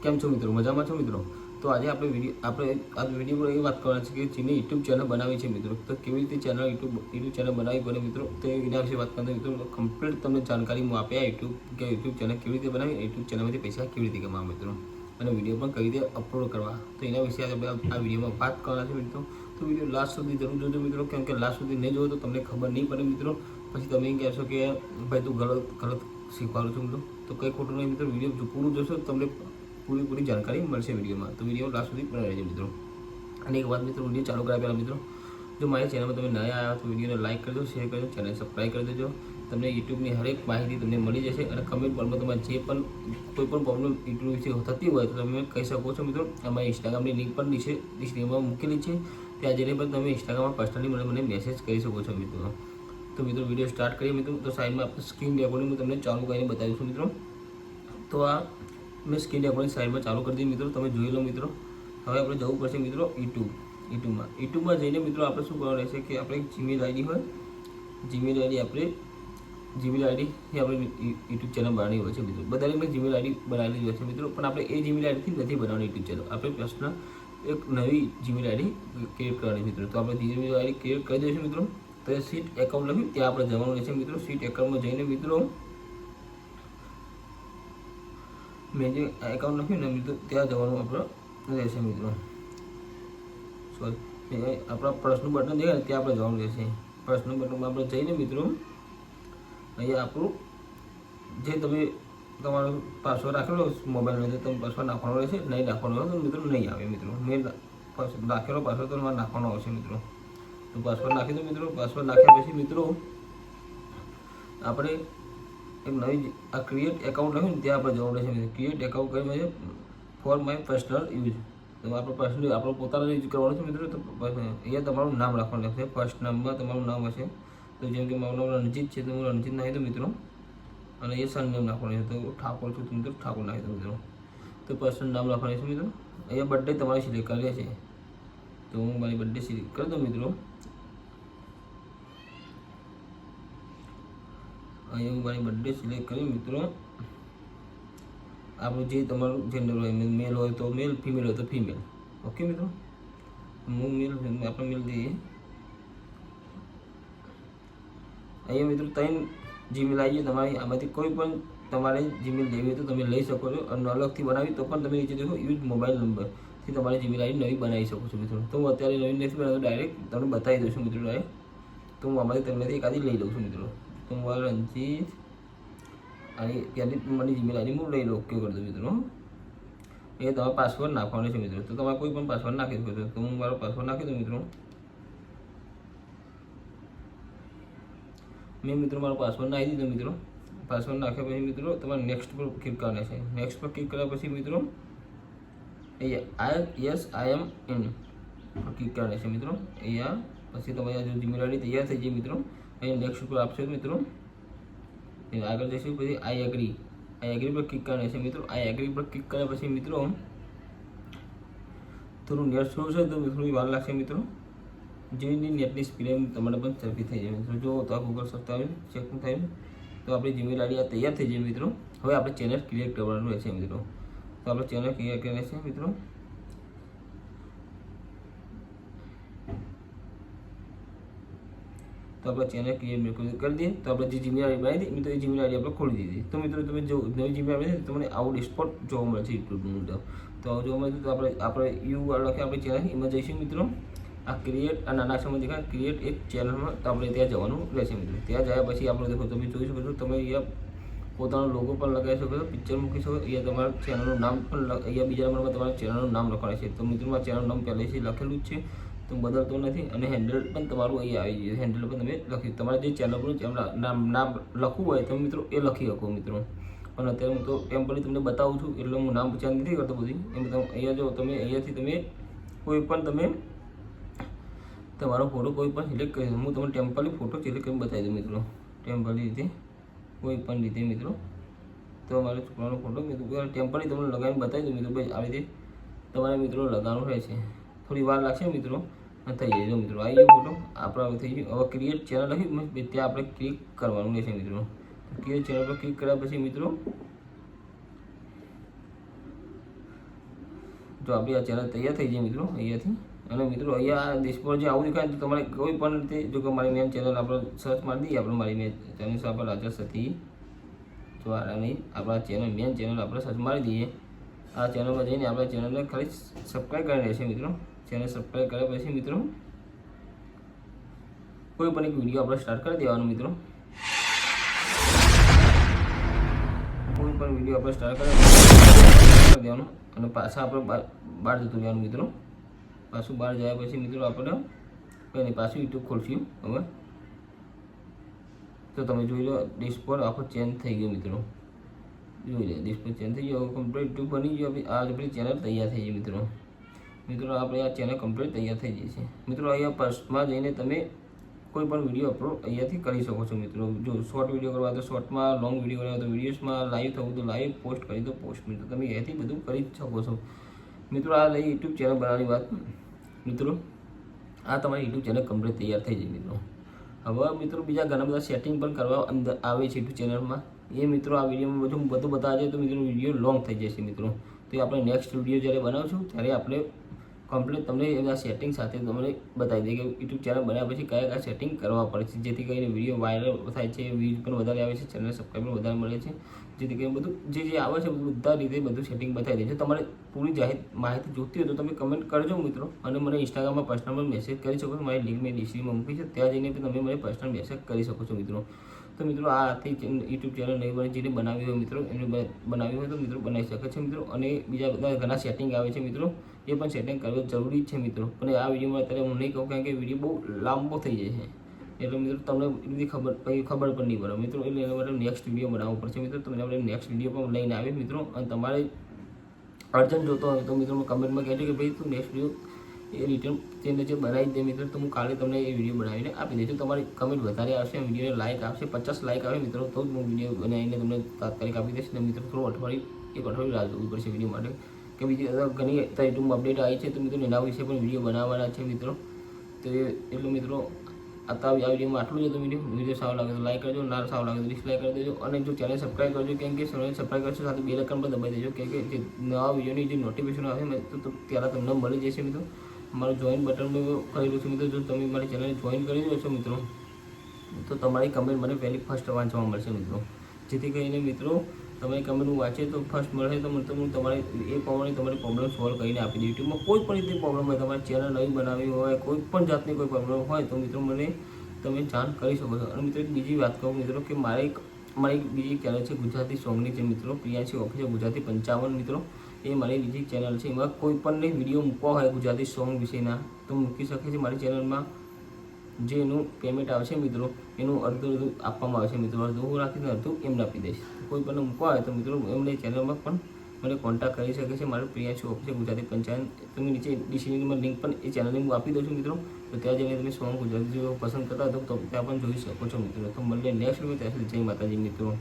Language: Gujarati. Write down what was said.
કેમ છો મિત્રો? મજામાં છો મિત્રો? તો આજે આપણે આ વિડીયો પર એ વાત કરવાની છે કે જેને યુટ્યુબ ચેનલ બનાવી છે મિત્રો, તો કેવી રીતે યુટ્યુબ ચેનલ બનાવવી પડે મિત્રો, તો એના વિશે વાત કરતા મિત્રો કમ્પ્લીટ તમને જાણકારી હું આપ્યા યુટ્યુબ ચેનલ કેવી રીતે બનાવી, યુટ્યુબ ચેનલમાંથી પૈસા કેવી રીતે કમાવા મિત્રો, અને વિડીયો પણ કઈ રીતે અપલોડ કરવા, તો એના વિશે આપણે આ વિડીયોમાં વાત કરવાના છે મિત્રો. તો વિડીયો લાસ્ટ સુધી જરૂર જોજો મિત્રો, કેમ કે લાસ્ટ સુધી નહીં જોવો તો તમને ખબર નહીં પડે મિત્રો. પછી તમે એમ કહેશો કે ભાઈ તું ગલત શીખવાડું છું મિત્રો, તો કંઈ ખોટું નહીં મિત્રો. વિડીયો પૂરું જોશો તમને પૂરી જાણકારી મળશે વિડીયોમાં. તો વિડીયો લાસ્ટ સુધી પણ રહેજો મિત્રો. અને એક વાત મિત્રો, વિડીયો ચાલુ કર્યા પહેલાં મિત્રો, જો મારી ચેનલમાં તમે નયા આવ્યા તો વિડીયોને લાઇક કરજો, શેર કરજો, ચેનલ સબસ્ક્રાઈબ કરી દેજો. તમને યુટ્યુબની હરેક માહિતી તમને મળી જશે. અને કમેન્ટ બોક્સમાં તમારે જે પણ કોઈ પણ પ્રોબ્લેમ યુટ્યુબ વિશે થતી હોય તો તમે કહી શકો છો મિત્રો. અમારી ઇન્સ્ટાગ્રામની લિંક પણ ડિસ્ક્રિપ્શનમાં મૂકેલી છે, ત્યાં જઈને પણ તમે ઇન્સ્ટાગ્રામમાં પર્સનલી મને મેસેજ કરી શકો છો મિત્રો. તો મિત્રો વિડીયો સ્ટાર્ટ કરીએ મિત્રો. તો સાઈડમાં આપણે સ્ક્રીન રેકોર્ડિંગ હું તમને ચાલુ કરીને બતાવીશું મિત્રો. તો આ મેં સ્ક્રીન રેકોર્ડિંગ સાઈડમાં ચાલુ કરી દીધી મિત્રો, તમે જોઈ લો મિત્રો. હવે આપણે જવું પડશે મિત્રો યુટ્યુબમાં જઈને મિત્રો આપણે શું કરવાનું રહેશે કે આપણે જીમેલ આઈડી હોય, જીમેલ આઈડી એ આપણે યુટ્યુબ ચેનલ બનાવવાની હોય છે મિત્રો. બધાને મેં જીમેલ આઈડી બનાવેલી હોય છે મિત્રો, પણ આપણે એ જીમેલ આઈડીથી નથી બનાવવાની યુટ્યુબ ચેનલ. આપણે પર્સનલ એક નવી જીમેલ આઈડી ક્રિએટ કરવાની મિત્રો. તો આપણે જીમેલ આઈડી ક્રિએટ કરી દઈશું મિત્રો. તો એ સીટ એકાઉન્ટ લખ્યું ત્યાં આપણે જવાનું રહેશે મિત્રો. સીટ એકાઉન્ટમાં જઈને મિત્રો મેં જે એકાઉન્ટ લખ્યું ને મિત્રો ત્યાં જવાનું આપણે રહેશે મિત્રો. સોરી, આપણા પ્લસનું બટન દેખાય ને ત્યાં આપણે જવાનું રહેશે. પ્લસનું બટનમાં આપણે જઈને મિત્રો અહીંયા આપણું જે તમે તમારો પાસવર્ડ રાખેલો મોબાઈલનો તો તમે પાસવર્ડ નાખવાનો રહેશે. નહીં નાખવાનો હોય તો મિત્રો નહીં આવે મિત્રો. મેં રાખેલો પાસવર્ડ તો તમારે નાખવાનો આવશે મિત્રો. તો પાસવર્ડ નાખી દો મિત્રો. પાસવર્ડ નાખ્યા પછી મિત્રો આપણે એક નવી આ ક્રિએટ એકાઉન્ટ લખ્યું ને ત્યાં આપણે જવાનું રહેશે મિત્રો. ક્રિએટ એકાઉન્ટ કરી ફોર માય પર્સનલ યુઝ. તો આપણે પર્સનલ આપણો પોતાનો યુઝ કરવાનો છે મિત્રો. તો અહીંયા તમારું નામ રાખવાનું રહેશે. ફર્સ્ટ નામમાં તમારું નામ હશે. તો જેમ કે મારું નામ રણજીત છે તો હું રણજીત નાખી દઉં મિત્રો. અને એ સરનેમ નાખવાનું છે તો ઠાકોર છું તો મિત્રો ઠાકોર નાખી દઉં મિત્રો. તો પર્સનલ નામ રાખવાનું છે મિત્રો. અહીંયા બર્થડે તમારે સિલેક્ટ કરી છે, તો હું મારી બર્થડે સિલેક્ટ કરી દઉં મિત્રો. અહીંયા હું મારી બર્થડે સિલેક્ટ કરી મિત્રો. આપણું જે તમારું જેન્ડર હોય, મેલ હોય તો મેલ, ફિમેલ હોય તો ફિમેલ. ઓકે મિત્રો, હું આપણે મેલ દઈએ. અહીંયા મિત્રો 3 જીમેલ આવી જાય તમારી. આમાંથી કોઈ પણ તમારે જીમેલ લેવી હોય તો તમે લઈ શકો છો. અને અલગથી બનાવી તો પણ તમે નીચે દેખો યુઝ મોબાઈલ નંબરથી તમારી જીમેલ આઈડી નવી બનાવી શકો છો મિત્રો. તો હું અત્યારે નવી નથી બનાવતો, ડાયરેક્ટ તમને બતાવી દઉં છું મિત્રો. ડાયરેક્ટ તો હું આમાંથી તમને એકાદી લઈ લઉં છું મિત્રો. તો હું મારા રણજીત અને ત્યાંથી મારી જીમેલ આઈડી હું લઈ લઉં, ઓકે કરી દઉં મિત્રો. એ તમારે પાસવર્ડ નાખવાનો છે મિત્રો. તો તમારે કોઈ પણ પાસવર્ડ નાખી શકો છો. તો હું મારો પાસવર્ડ નાખી દઉં મિત્રો. મેં મિત્રો મારો પાસવર્ડ નાખી દીધો મિત્રો. પાસવર્ડ નાખ્યા પછી મિત્રો તમારે નેક્સ્ટ પર ક્લિક કરવાના છે. નેક્સ્ટ પર ક્લિક કર્યા પછી મિત્રો અહીંયા આઈ એમ ઇન ક્લિક કરવાના છે મિત્રો. અહીંયા પછી તમારી જો જીમેલ આઈડી તૈયાર થઈ જાય મિત્રો. અહીંયા નેક્સ્ટ ઉપર આપશો મિત્રો. આગળ જઈશું પછી આઈ એગ્રી પર ક્લિક કરવાના છે મિત્રો. આઈ એગ્રી પર ક્લિક કર્યા પછી મિત્રો થોડું નેટ સ્લો છે તો થોડી વાર લાગશે મિત્રો. જેની નેટની સ્પીડ તમારે પણ ઝડપી થઈ જાય મિત્રો. જો તો આ ગૂગલ સર્ચ ચેક થાય તો આપણી જીમેલ આઈડી આ તૈયાર થઈ જાય મિત્રો. હવે આપણે ચેનલ ક્રિએટ કરવાનું રહેશે મિત્રો. તો આપણે ચેનલ ક્રિએટ કરી છે મિત્રો. તો આપણે ચેનલ ક્રિએટ કરી દઈએ. તો આપણે જે જીમેલ આઈડી બનાવી હતી મિત્રો એ જીમેલ આઈડી આપણે ખોલી દીધી. તો મિત્રો તમે જો નવી જીમેલ આઈડી તમને આવું ડિસ્પોટ જોવા મળે છે યુટ્યુબનું. તો જોવા મળે તો આપણે યુ લખે આપણી ચેનલ એમાં જઈશું મિત્રો. આ ક્રિએટ આ નાના અક્ષરમાં દેખાય ક્રિએટ એક ચેનલમાં, તો આપણે ત્યાં જવાનું રહેશે મિત્રો. ત્યાં ગયા પછી આપણે દેખો તમે જોઈ શકો છો. તમે અહીંયા પોતાનો લોગો પણ લગાવી શકો છો, પિક્ચર મૂકી શકો. અહીંયા તમારા ચેનલનું નામ પણ અહીંયા બીજા નંબરમાં તમારા ચેનલનું નામ લખવાનું છે. તો મિત્રો આ ચેનલનું નામ પહેલેથી લખેલું જ છે, તો બદલતો નથી. અને હેન્ડલ પણ તમારું અહીંયા આવી જાય. હેન્ડલ પણ તમે લખી તમારે જે ચેનલ પર નામ લખવું હોય તમે મિત્રો એ લખી શકો મિત્રો. પણ અત્યારે હું તો ટેમ્પરરી તમને બતાવું છું એટલે હું નામ ચેન્જ નથી કરતો બધી. એમ અહીંયા જો તમે અહીંયાથી તમે કોઈ પણ તમે તમારો ફોટો કોઈ પણ સિલેક્ટ કરી દો. હું તમને ટેમ્પરરી ફોટો સિલેક્ટ કરીને બતાવી દઉં મિત્રો. ટેમ્પરરી રીતે કોઈ પણ રીતે મિત્રો. તો મારો છોકરાનો ફોટો મિત્રો ટેમ્પરરી તમને લગાવીને બતાવી દઉં મિત્રો. ભાઈ આવી રીતે તમારે મિત્રો લગાવવાનું રહેશે. થોડી વાર લાગશે મિત્રો, થઈ જાય મિત્રો. આવી ગયો ફોટો આપણે થઈ ગયું. હવે ક્રિએટ ચેનલ લખી ત્યાં આપણે ક્લિક કરવાનું રહેશે મિત્રો. ક્રિએટ ચેનલ પર ક્લિક કર્યા પછી મિત્રો જો આપણી આ ચેનલ તૈયાર થઈ જાય મિત્રો અહીંયાથી. અને મિત્રો અહીંયા દેશમાં જે આવું દેખાય તો તમારે કોઈ પણ રીતે જો કે મારી મેન ચેનલ આપણે સર્ચ મારી દઈએ આપણે મારી મેન ચેનલ છે આપણે રાજા સતી દ્વારાની આપણા ચેનલ મેન ચેનલ આપણે સર્ચ મારી દઈએ. આ ચેનલમાં જઈને આપણા ચેનલને ખાલી સબસ્ક્રાઈબ કરી રહેશે મિત્રો. ચેનલ સબસ્ક્રાઈબ કર્યા પછી મિત્રો કોઈ પણ એક વિડીયો આપણે સ્ટાર્ટ કરી દેવાનો મિત્રો. કોઈ પણ વિડીયો આપણે સ્ટાર્ટ કરી દેવાનો અને પાછા આપણે બહાર જતું રહેવાનું મિત્રો. પાછું બહાર જાય પછી મિત્રો આપણે કંઈ નહીં પાછું યુટ્યુબ ખોલશું. હવે તો તમે જોઈ લો ડિસ્પ્લે આખો ચેન્જ થઈ ગયો મિત્રો. જોઈ લે ડિસ્પ્લે ચેન્જ થઈ ગયો, કમ્પ્લીટ યુટ્યુબ બની ગયો. આ આપણી ચેનલ તૈયાર થઈ ગઈ મિત્રો. મિત્રો આપણે આ ચેનલ કમ્પ્લીટ તૈયાર થઈ ગઈ છે મિત્રો. અહીંયા ફર્સ્ટમાં જઈને તમે કોઈ પણ વિડીયો અપલોડ અહીંયાથી કરી શકો છો મિત્રો. જો શોર્ટ વિડીયો કરવા તો શોર્ટમાં, લોંગ વિડીયો કરવા તો વિડીયોઝમાં, લાઈવ થવું તો લાઈવ, પોસ્ટ કરી તો પોસ્ટ મિત્રો. તમે અહીંયાથી બધું કરી જ શકો છો મિત્રો. આ લઈ યુટ્યુબ ચેનલ બનાવવાની વાત મિત્રો. આ તમારી યુટ્યુબ ચેનલ કમ્પ્લીટ તૈયાર થઈ જાય મિત્રો. હવે મિત્રો બીજા ઘણા બધા સેટિંગ પણ કરવા અંદર આવે છે યુટ્યુબ ચેનલમાં. એ મિત્રો આ વિડીયોમાં બધું બતાવે તો મિત્રો વિડીયો લોંગ થઈ જશે મિત્રો. તો એ આપણે નેક્સ્ટ વિડીયો જ્યારે બનાવશું ત્યારે આપણે કમ્પ્લીટ તમને એના સેટિંગ સાથે તમને બતાવી દઈએ કે યુટ્યુબ ચેનલ બનાવ્યા પછી કયા કયા સેટિંગ કરવા પડે છે, જેથી કરીને વિડીયો વાયરલ થાય છે, વ્યૂઝ પણ વધારે આવે છે, ચેનલ સબસ્ક્રાઈબર વધારે મળે છે, જેથી કરીને બધું જે આવે છે બધા રીતે બધું સેટિંગ બતાવી દે છે. તમારે પૂરી માહિતી જોઈતી હોય તો તમે કમેન્ટ કરજો મિત્રો. અને મને ઇન્સ્ટાગ્રામમાં પર્સનલ મેસેજ કરી શકો છો. મારી લિંક મેં ડિસ્ક્રિપ્શનમાં મૂકી છે, ત્યાં જઈને તમે મને પર્સનલ મેસેજ કરી શકો છો મિત્રો. તો મિત્રો આ આથી યુટ્યુબ ચેનલ નહીં બને જેને બનાવી હોય મિત્રો એમને બનાવી હોય તો મિત્રો બનાવી શકે છે મિત્રો. અને બીજા બધા ઘણા સેટિંગ આવે છે મિત્રો, એ પણ સેટિંગ કરવું જરૂરી છે મિત્રો. પણ આ વિડીયોમાં અત્યારે હું નહીં કહું કારણ કે વિડીયો બહુ લાંબો થઈ જાય છે. એટલે મિત્રો તમને બધી ખબર પણ નહીં પડે મિત્રો. એટલે એના માટે નેક્સ્ટ વિડીયો બનાવવો પડશે મિત્રો. તમને આપણે નેક્સ્ટ વિડીયો પણ લઈને આવીએ મિત્રો. અને તમારે અર્જન્ટ જોતો હોય તો મિત્રો કમેન્ટમાં કહેજો કે ભાઈ તું નેક્સ્ટ વિડીયો એ રિટર્ન તેને જે બનાવી દે મિત્રો, તો હું કાલે તમને એ વિડીયો બનાવીને આપી દઈશું. તમારી કમેન્ટ વધારે આવશે, વિડીયોને લાઇક આવશે, 50 લાઇક આવે મિત્રો તો જ હું વિડીયો બનાવીને તમને તાત્કાલિક આપી દઈશ. ને મિત્રો થોડું અઠવાડિયું રાહ જોવી પડશે વિડીયો માટે, કે બીજી ઘણી યુટ્યુબમાં અપડેટ આવી છે તો મિત્રો એના વિશે પણ વિડીયો બનાવવાના છે મિત્રો. તો એટલું મિત્રો આ વિડીયોમાં આટલું જ હતું. વિડીયો સારો લાગે તો લાઈક કરજો, ના સારો લાગે તો ડિસલાઈક કરી દેજો. અને જો ચેનલ સબસ્ક્રાઈબ કરજો, કેમ કે ચેનલ સબસ્ક્રાઈબ કરશો સાથે બેલ આઇકન પણ દબાવી દેજો, કેમ કે જે નવા વિડીયોની જે નોટિફિકેશન આવે તો ત્યારે તમને મળી જશે મિત્રો. મારું જોઈન બટન મેં કરેલું છે મિત્રો. જો તમે મારી ચેનલને જોઈન કરી દો છો મિત્રો તો તમારી કમેન્ટ મને પહેલી ફર્સ્ટ વાંચવા મળશે મિત્રો. જેથી કરીને મિત્રો તમારી કમેન્ટ હું વાંચે તો ફર્સ્ટ મળે તો હું તમારે એ પ્રમાણે તમારી પ્રોબ્લેમ સોલ્વ કરીને આપી દઉં. યુટ્યુબમાં કોઈ પણ રીતે પ્રોબ્લેમ હોય, તમારી ચેનલ નહીં બનાવી હોય, કોઈ પણ જાતની કોઈ પ્રોબ્લેમ હોય તો મિત્રો મને તમે જાણ કરી શકો છો. અને મિત્રો એક બીજી વાત કહું મિત્રો કે મારી બીજી ચેનલ છે ગુજરાતી સોંગની છે મિત્રો, પ્રિયાંશી ઓફિશિયલ ગુજરાતી 55 મિત્રો. એ મારી બીજી ચેનલ છે. એમાં કોઈ પણ વિડીયો મૂકવા હોય ગુજરાતી સોંગ વિશેના તો મૂકી શકે છે મારી ચેનલમાં. જે એનું પેમેન્ટ આવશે મિત્રો એનું અડધું આપવામાં આવશે મિત્રો. અડધું હું રાખીને અડધું એમને આપી દઈશ. કોઈ પણ મૂકવા હોય તો મિત્રો એમને ચેનલમાં પણ મને કોન્ટેક્ટ કરી શકે છે. મારું પ્રિયાંશી ઓફિશિયલ ગુજરાતી 55 તમે નીચે ડિસ્ક્રિપ્શનમાં લિંક પણ એ ચેનલની હું આપી દઉં છું મિત્રો. તો ત્યાં જઈને તમે સોંગ ગુજરાતી જો પસંદ કરતા હો તો ત્યાં પણ જોઈ શકો છો મિત્રો. તો મળીએ નેક્સ્ટ વિડીયો. ત્યાં સુધી જય માતાજી મિત્રો.